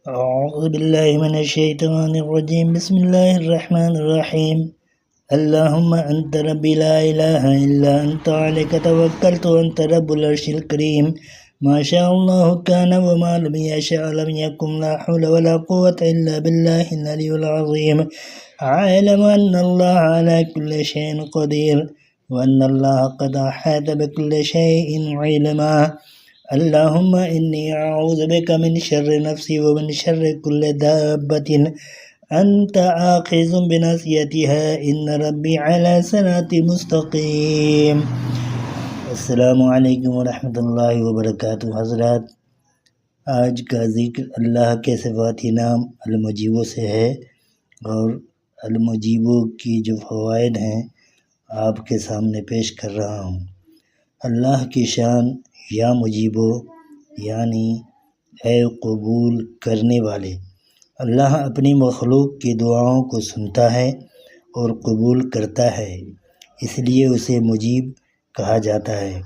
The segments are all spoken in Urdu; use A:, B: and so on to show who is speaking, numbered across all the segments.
A: أعوذ بالله من الشيطان الرجيم. بسم الله الرحمن الرحيم. اللهم أنت ربي لا إله إلا أنت عليك توكلت وأنت رب العرش الكريم. ما شاء الله كان وما لم يشاء لم يكن. لا حول ولا قوة إلا بالله العلي العظيم. أعلم أن الله على كل شيء قدير وأن الله قد أحاط بكل شيء علما. اللهم إني أعوذ بك من شر نفسي ومن شر كل دابة أنت آخذ بناصيتها إن ربي على صراط مستقيم. السلام علیکم ورحمۃ اللہ وبرکاتہ. حضرات، آج کا ذکر اللہ کے صفاتی نام المجیبوں سے ہے، اور المجیبوں کی جو فوائد ہیں آپ کے سامنے پیش کر رہا ہوں. اللہ کی شان یا مجیبو یعنی اے قبول کرنے والے. اللہ اپنی مخلوق کی دعاؤں کو سنتا ہے اور قبول کرتا ہے، اس لیے اسے مجیب کہا جاتا ہے.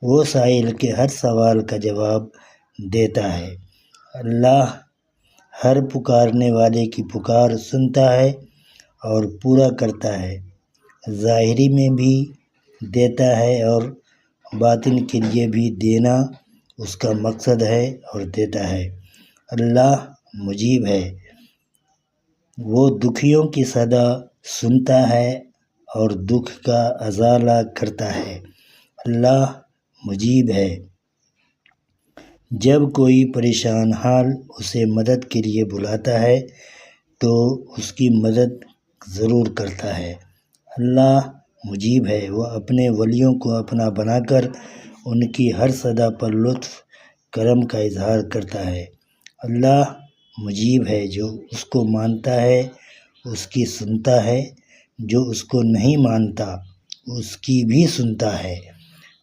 A: وہ سائل کے ہر سوال کا جواب دیتا ہے. اللہ ہر پکارنے والے کی پکار سنتا ہے اور پورا کرتا ہے. ظاہری میں بھی دیتا ہے اور باطن کے لیے بھی دینا اس کا مقصد ہے اور دیتا ہے. اللہ مجیب ہے، وہ دکھیوں کی صدا سنتا ہے اور دکھ کا ازالہ کرتا ہے. اللہ مجیب ہے. جب کوئی پریشان حال اسے مدد کے لیے بلاتا ہے تو اس کی مدد ضرور کرتا ہے. اللہ مجیب ہے، وہ اپنے ولیوں کو اپنا بنا کر ان کی ہر صدا پر لطف کرم کا اظہار کرتا ہے. اللہ مجیب ہے، جو اس کو مانتا ہے اس کی سنتا ہے، جو اس کو نہیں مانتا اس کی بھی سنتا ہے.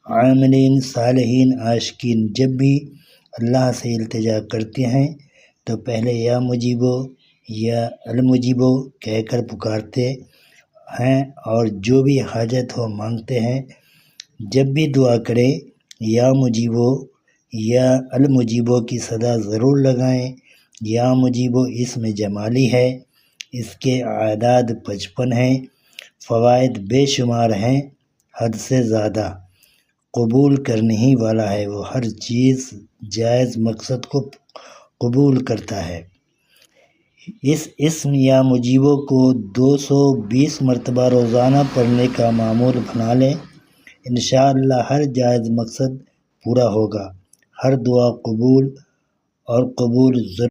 A: عاملین، صالحین، عاشقین جب بھی اللہ سے التجا کرتے ہیں تو پہلے یا مجیبو یا المجیبو کہہ کر پکارتے ہیں، اور جو بھی حاجت ہو مانگتے ہیں. جب بھی دعا کرے یا مجیبو یا المجیبو کی صدا ضرور لگائیں. یا مجیبو اسم جمالی ہے، اس کے اعداد 55 ہیں. فوائد بے شمار ہیں، حد سے زیادہ. قبول کرنے ہی والا ہے، وہ ہر چیز جائز مقصد کو قبول کرتا ہے. اس اسم یا مجیبوں کو 220 مرتبہ روزانہ پڑھنے کا معمول بنا لیں. انشاءاللہ ہر جائز مقصد پورا ہوگا. ہر دعا قبول اور قبول ضرور